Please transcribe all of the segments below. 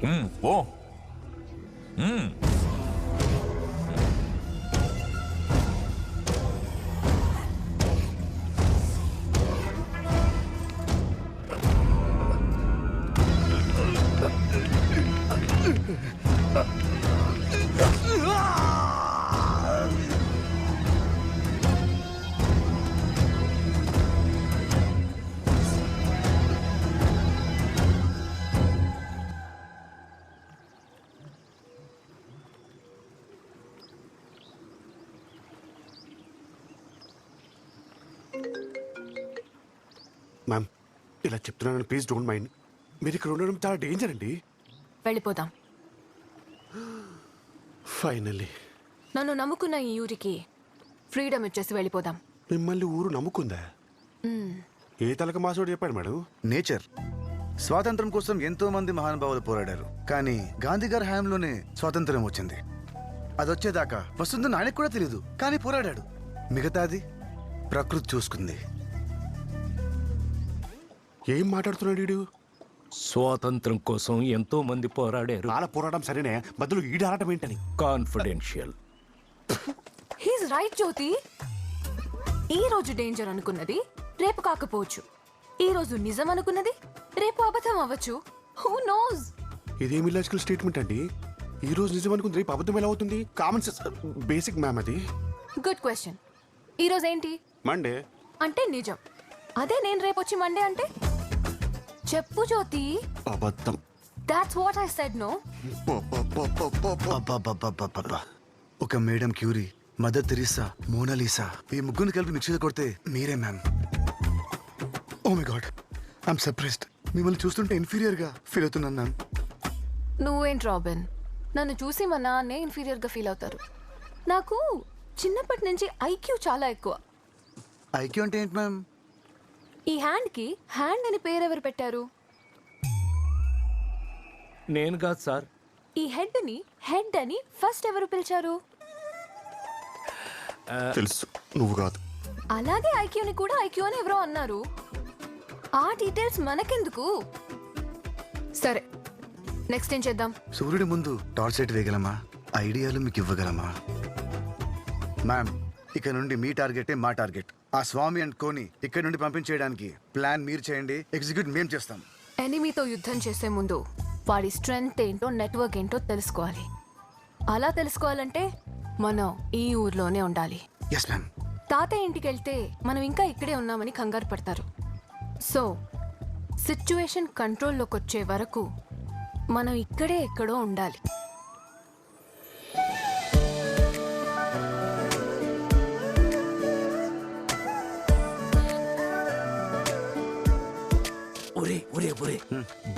ఓ ma'am, ఇలా చెప్తున్నాను, please don't mind. మీరు ఇక్కడ ఉండడం చాలా డేంజర్ అండి. వెళ్ళిపోదాం. ఫైనల్లీ నన్ను నమ్ముకున్న ఈ ఊరికి ఫ్రీడమ్ ఇచ్చేసి వెళ్ళిపోదాం. మిమ్మల్ని ఊరు నమ్ముకుందా? ఏ తలక మాసోడు చెప్పాడు మేడం? నేచర్ స్వాతంత్రం కోసం ఎంతో మంది మహానుభావులు పోరాడారు, కానీ గాంధీ గారి హయాంలోనే స్వాతంత్రం వచ్చింది. అది వచ్చేదాకా వస్తుందని ఆయనకు కూడా తెలియదు, కానీ పోరాడాడు. మిగతాది ప్రకృతి చూసుకుంది. ఏం మాట్లాడుతున్నాడు వీడు? స్వాతంత్రం కోసం ఎంతో మంది పోరాడారు. వాళ్ళ పోరాటం సరేనే, మధ్యలో ఈడారటం ఏంటని? కాన్ఫిడెన్షియల్. హీస్ రైట్ జ్యోతి. ఈ రోజు డేంజర్ అనుకున్నది రేపు కాకపోవచ్చు. ఈ రోజు నిజం అనుకున్నది రేపు అబద్ధం అవ్వచ్చు. Who knows? ఇదేం ఇలాజికల్ స్టేట్మెంట్ అండి? ఈ రోజు నిజం అనుకుంది రేపు అబద్ధం ఎలా అవుతుంది? కామన్ సెన్స్, బేసిక్ మ్యామ్ అది. Good question. ఈ రోజు ఏంటి? మండే అంటే నిజం. అదే నేను రేపు వచ్చి మండే అంటే చెప్పు జ్యోతి. అబద్ధం. That's what I said. No. అబ్బబ్బబ్బబ్బబ్బబ్బ. ఒక Madam Curie, Mother Teresa, Mona Lisa, ఈ ముగ్గురిని కలిపి మిక్సీలో కొడితే మీరే ma'am. Oh my God, I'm surprised. మిమ్మల్ని చూస్తుంటే ఇన్ఫీరియర్ గా ఫీల్ అవుతున్నాను మ్యామ్. నువ్వేంటి రాబిన్, నన్ను చూసి మా నాన్నే ఇన్ఫీరియర్ గా ఫీల్ అవుతారు. నాకు చిన్నప్పటి నుంచి ఐక్యూ చాలా ఎక్కువ. ఐక్యూ అంటే ఏంటి మ్యామ్? ఈ హ్యాండ్ కి హ్యాండ్ అని పేరు ఎవరు పెట్టారు? నేను కాదు సార్. ఈ హెడ్ ని హెడ్ అని ఫస్ట్ ఎవరు పిలిచారు? తెలుసు, నువ్వు కాదు. అలాగే ఐక్యూని కూడా ఐక్యూ అని ఎవరో అన్నారు. ఆ డీటెయిల్స్ మనకెందుకు? సరే, నెక్స్ట్ ఏం చేద్దాం? సూర్యుడి ముందు టార్చ్ లైట్ వేయగలమా? ఐడియాలు మీకు ఇవ్వగలమా? మ్యామ్, ఇక నుండి మీ టార్గెటే మా టార్గెట్. ఆ స్వామి అండ్ కోని ఇక్కడ నుండి పంపించేయడానికి ప్లాన్ మీరు చేయండి, ఎగ్జిక్యూట్ మేం చేస్తాం. ఎనిమీతో యుద్ధం చేసే ముందు వాడి స్ట్రెంగ్త్ ఏంటో, నెట్వర్క్ ఏంటో తెలుసుకోవాలి. అలా తెలుసుకోవాలంటే మనం ఈ ఊర్లోనే ఉండాలి. Yes ma'am. తాతయ్య ఇంటికి వెళ్తే మనం ఇంకా ఇక్కడే ఉన్నామని కంగారు పడతారు. సో సిచ్యువేషన్ కంట్రోల్లోకి వచ్చే వరకు మనం ఇక్కడే ఎక్కడో ఉండాలి. ఒరే ఒరే ఒరే,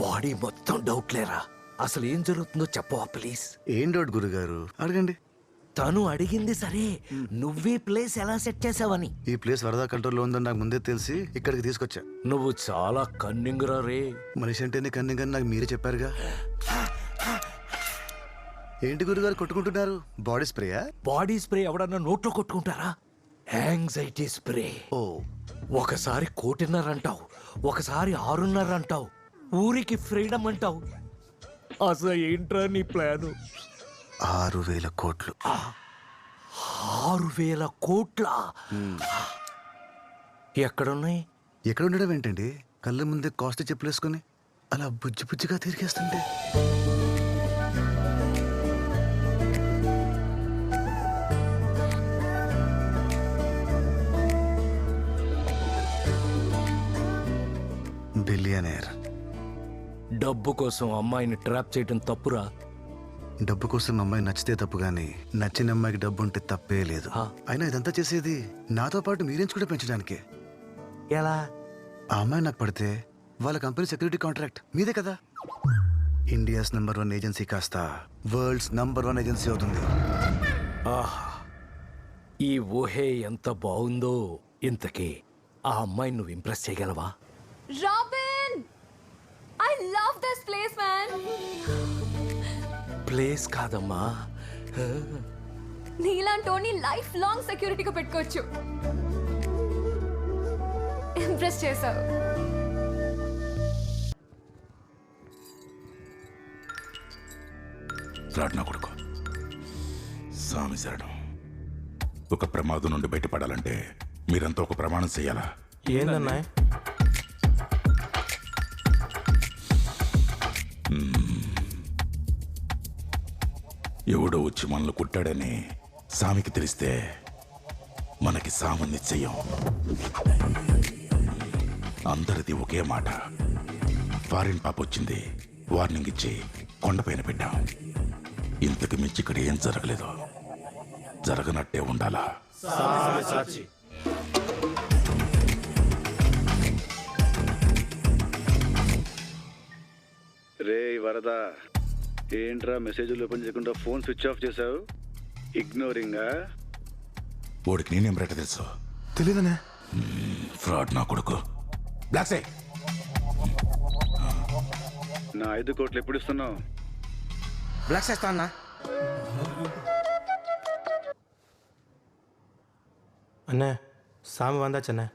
బాడీ మొత్తం డౌట్ లేరా? అసలు ఏం జరుగుతుందో చెప్పవా ప్లీజ్? ఏం డౌట్ గురుగారు, అడగండి. తను అడిగింది సరే, నువ్వే ప్లేస్ ఎలా సెట్ చేసావని. ఈ ప్లేస్ వరదా కంట్రోల్లో ఉందని నాకు ముందే తెలిసి ఇక్కడికి తీసుకొచ్చా. నువ్వు చాలా కన్నింగ్ రా రే. మనిషి అంటేనే కన్నింగ్ అని నాకు మీరే చెప్పారుగా. ఏంటి గురుగారు కొట్టుకుంటున్నారు? బాడీ స్ప్రేయా? బాడీ స్ప్రే ఎవడన్నా నోట్లో కొట్టుకుంటారా? Anxiety spray. ఓ, ఒకసారి 1.5 అంటావు, ఒకసారి 6.5 అంటావు, ఊరికి ఫ్రీడమ్ అంటావు. అసలు ఏంట్రా నీ ప్లాను? 6,000 కోట్లు. 6,000 కోట్ల? ఎక్కడున్నాయి? ఎక్కడ ఉండడం ఏంటండి? కళ్ళ ముందే కాస్ట్ చెప్పులేసుకుని అలా బుజ్జి బుజ్జిగా తిరిగేస్తుంటే. బిలియనేర్. డబ్బు కోసం అమ్మాయిని ట్రాప్ చేయడం తప్పురా? డబ్బు కోసం అమ్మాయి నచ్చితే తప్పు గానీ నచ్చిన అమ్మాయికి డబ్బు ఉంటే తప్పే లేదు. అయినా ఇదంతా చేసేది నాతో పాటు మీరేంచి కూడా పెంచడానికే. ఎలా? ఆ అమ్మాయి నాకు పడితే వాళ్ళ కంపెనీ సెక్యూరిటీ కాంట్రాక్ట్ మీదే కదా. ఇండియాస్ నంబర్ 1 ఏజెన్సీ కాస్త వరల్డ్స్ నంబర్ 1 ఏజెన్సీ అవుతుంది. ఆహా, ఈ ఊహే ఎంత బాగుందో. ఇంతకీ ఆ అమ్మాయిని నువ్వు ఇంప్రెస్ చేయగలవా? Robin, I love this place man. Place కాదమ్మా, నీలాంటోని లైఫ్ లాంగ్ సెక్యూరిటీగా పెట్టుకోవచ్చు. ఇంప్రెస్ చేశావు. రాడు నా కొడుకు. స్వామి శరణం. ఒక ప్రమాదం నుండి బయటపడాలంటే మీరంతా ఒక ప్రమాణం చెయ్యాలా? ఏందన్నా? ఎవడో వచ్చి మనల్ని కుట్టాడని సామికి తెలిస్తే మనకి సాము నిశ్చయం. అందరిది ఒకే మాట. ఫారిన్ పాప వచ్చింది, వార్నింగ్ ఇచ్చి కొండపైన పెట్టాం. ఇంతకు మించి ఇక్కడ ఏం జరగలేదు. జరగనట్టే ఉండాలా? రే వరద, ఏంట్రా మెసేజ్లు ఓపెన్ చేయకుండా ఫోన్ స్విచ్ ఆఫ్ చేసావు? ఇగ్నోరింగా? వాడికి నేనేం రేట తెలుసు? తెలీదనే. ఫ్రాడ్ నా కొడుకు. బ్లాక్ సై నా 5 కోట్లు ఎప్పుడు ఇస్తున్నావు? బ్లాక్ చేస్తా అన్నా. అண்ணே சாமி வந்தாச்சண்ணே.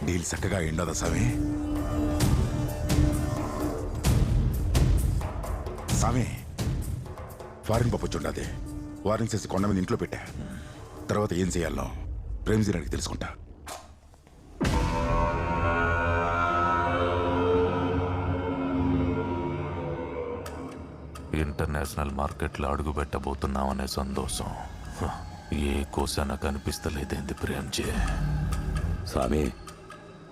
డీల్ చక్కగా ఎండదా స్వామి? స్వామి, ఫారిన్ పంపొచ్చుండది. వార్నింగ్ చేసి కొండ మీద ఇంట్లో పెట్టా. తర్వాత ఏం చేయాలో ప్రేమ్జీని అడిగి తెలుసుకుంటా. ఇంటర్నేషనల్ మార్కెట్లో అడుగు పెట్టబోతున్నామనే సంతోషం ఏ కోసాన కనిపిస్తలేదేంది ప్రేమ్జీ? స్వామి,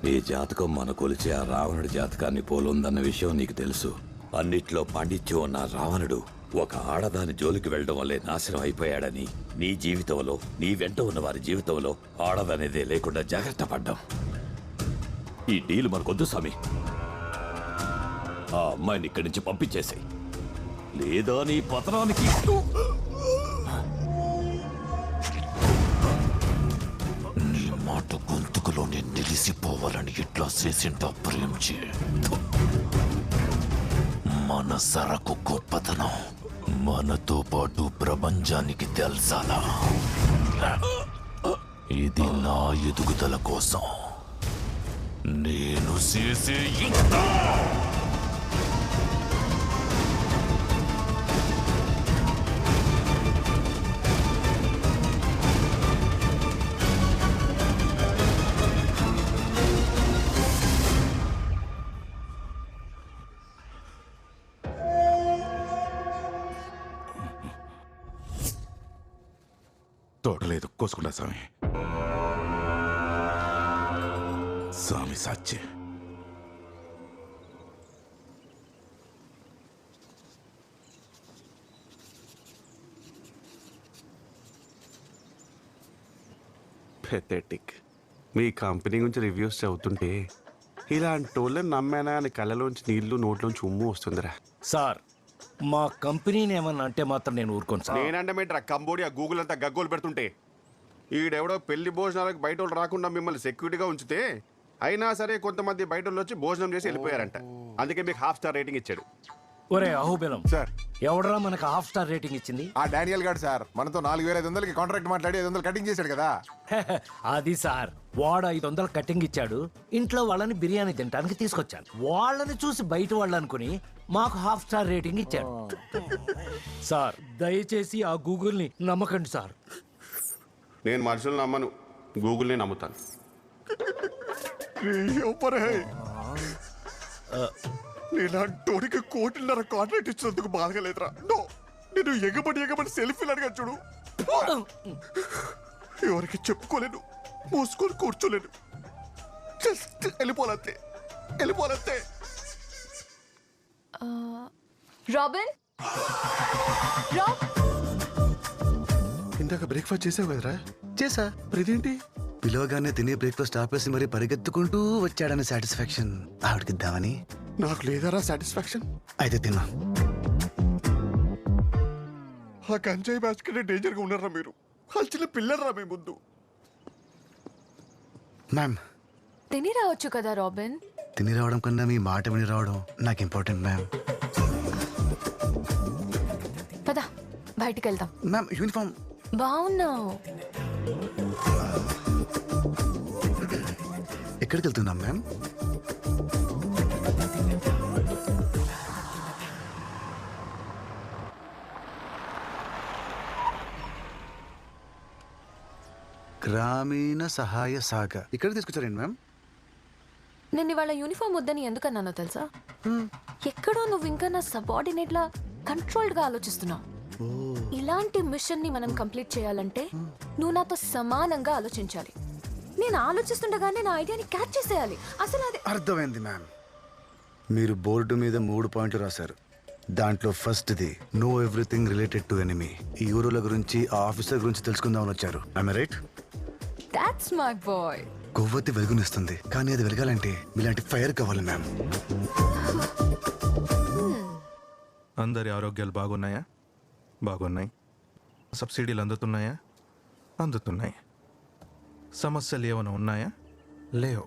నీ జాతకం మన కొలిచే ఆ రావణుడి జాతకాన్ని పోలుందన్న విషయం నీకు తెలుసు. అన్నిట్లో పాండిత్యం ఉన్న రావణుడు ఒక ఆడదాని జోలికి వెళ్ళడం వల్లే నాశనం అయిపోయాడని నీ జీవితంలో, నీ వెంట ఉన్న వారి జీవితంలో ఆడదనేదే లేకుండా జాగ్రత్త పడ్డాం. ఈ డీల్ మనకొద్దు స్వామి. ఆ అమ్మాయిని ఇక్కడి నుంచి పంపించేసాయి, లేదా నీ పతనానికి. నీ మాట గొంతుకులోనే నిలిసిపోవాలని ఇట్లా చేసింటా ప్రేమ్జీ. మన సరకు గొప్పతనం మనతో పాటు ప్రపంచానికి తెలుసాలా? ఇది నా ఎదుగుదల కోసం నేను చేసే తోటలేదు కోసుకుంటా స్వామి. స్వామి సాక్షి. పెథెటిక్. మీ కంపెనీ గురించి రివ్యూస్ చదువుతుంటే ఇలాంటి వాళ్ళని నమ్మానా అని కళ్ళలోంచి నీళ్లు నోట్లోంచి ఉమ్ము వస్తుందిరా. సార్, మా కంపెనీని ఏమన్నా అంటే మాత్రం నేను ఊరుకోను సార్. నేనంటే మేట్రా కంబోడియా గూగుల్ అంతా గగ్గోలు పెడుతుంటే ఈడెవడో పెళ్లి భోజనాలకు బయట వాళ్ళు రాకుండా మిమ్మల్ని సెక్యూరిటీగా ఉంచితే అయినా సరే కొంతమంది బయట వాళ్ళు వచ్చి భోజనం చేసి వెళ్ళిపోయారంట. అందుకే మీకు 1/2 స్టార్ రేటింగ్ ఇచ్చాడు. ఒరే అహోబిలం సార్, ఎవడరా మనకు 1/2 స్టార్ రేటింగ్ ఇచ్చింది? ఆ డానియల్ గారు సార్ మనతో 4500కి కాంట్రాక్ట్ మాట్లాడి 500 కటింగ్ చేశాడు కదా. అది సార్, వాడు 500 కటింగ్ ఇచ్చాడు. ఇంట్లో వాళ్ళని బిర్యానీ తినడానికి తీసుకొచ్చాను. వాళ్ళని చూసి బయట వాళ్ళు అనుకుని మాకు 1/2 స్టార్ రేటింగ్ ఇచ్చాడు. సార్, దయచేసి ఆ గూగుల్ని నమ్మకండి సార్. నేను మనుషులు నమ్మను, గూగుల్ని నమ్ముతాను. నేలాంటోడికి 1.5 కోట్ల కాంట్రాక్ట్ ఇచ్చినందుకు బాధగా లేదురా. నేను ఎగబడి సెల్ఫీలు అడిగా చూడు. ఎవరికి చెప్పుకోలేను, మూసుకొని కూర్చోలేను. జస్ట్ వెళ్ళిపోవాలంతే. రాబిన్, ఇందాక బ్రేక్ఫాస్ట్ చేసావు కదరా? చేసా. ఇదేంటి? పిలవగానే తినే బ్రేక్ఫాస్ట్ ఆపేసి మరి పరిగెత్తుకుంటూ వచ్చాడనే సాటిస్ఫాక్షన్ ఆవిడకిద్దామని. నాకు లేదారా సాటిస్ఫాక్షన్? అయితే తిన్నా. ఆ గంజాయి బ్యాచ్ కంటే డేంజర్గా ఉన్నారా మీరు? చిన్న పిల్లర్రా మీ ముందు. మ్యామ్, తిని రావచ్చు కదా రాబిన్. తిని రావడం కన్నా మీ మాట విని రావడం నాకు ఇంపార్టెంట్ మ్యామ్. పద బయటికి వెళ్దాం. మ్యామ్ యూనిఫామ్ బాగున్నావు. ఎక్కడికి వెళ్తున్నాం మ్యామ్? గ్రామీణ సహాయ శాఖ ఇక్కడ తీసుకొచ్చారండి మ్యామ్. నేను ఇవాళ యూనిఫామ్ వద్దని ఎందుకన్నానో తెలుసా? ఎక్కడో నువ్వు ఇంకా నా సబార్డినేట్ లా కంట్రోల్డ్ గా ఆలోచిస్తున్నావు. ఇలాంటి మిషన్ ని మనం కంప్లీట్ చేయాలంటే నువ్వు నాతో సమానంగా ఆలోచించాలి. నేను ఆలోచిస్తుండగానే నా ఐడియాని క్యాచ్ చేసేయాలి. అసలు అది అర్థమైంది మ్యామ్. మీరు బోర్డు మీద 3 పాయింట్లు రాశారు. దాంట్లో ఫస్ట్ది know everything related to enemy. ఈ ఊరుల గురించి ఆ ఆఫీసర్ గురించి తెలుసుకుందామని వచ్చారు. I right? That's my boy. కొవ్వొత్తి వెలుగునిస్తుంది, కానీ అది వెలగాలంటే మీలాంటి ఫైర్ కావాలి మ్యామ్. అందరి ఆరోగ్యాలు బాగున్నాయా? బాగున్నాయి. సబ్సిడీలు అందుతున్నాయా? అందుతున్నాయి. సమస్యలు ఏమైనా ఉన్నాయా? లేవు.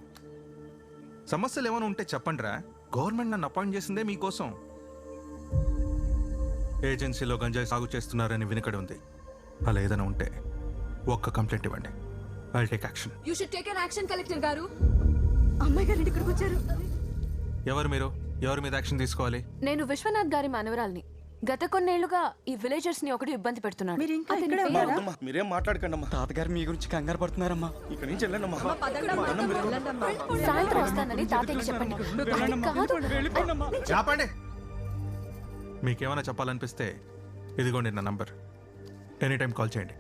సమస్యలు ఏమైనా ఉంటే చెప్పండిరా. గవర్నమెంట్ నన్ను అపాయింట్ చేసిందే మీకోసం. ఏజెన్సీలో గంజాయి సాగు చేస్తున్నారని వినికడి ఉంది. అలా ఏదైనా ఉంటే ఒక్క కంప్లైంట్ ఇవ్వండి. I'll take action. You should take an action collector గారు. అమ్మాయి గారు ఇక్కడికి వచ్చారు. ఎవరు మీరు? ఎవరి మీద యాక్షన్ తీసుకోవాలి? నేను విశ్వనాథ్ గారి మనవరాల్ని. గత కొన్నేళ్లుగా ఈ విలేజర్స్ ని ఒకటి ఇబ్బంది పెడుతున్నాడు. మీరేం మాట్లాడకండి అమ్మా. తాతగారు మీ గురించి కంగారు పడుతున్నారమ్మా. ఇక్కడ నుంచి వెళ్ళండి అమ్మా. సాయంత్రం వస్తానని తాతయ్యకి చెప్పండి. అది కాదు. చెప్పండి. మీకేమైనా చెప్పాలనిపిస్తే ఇదిగోండి నా నంబర్. ఎనీ టైం కాల్ చేయండి.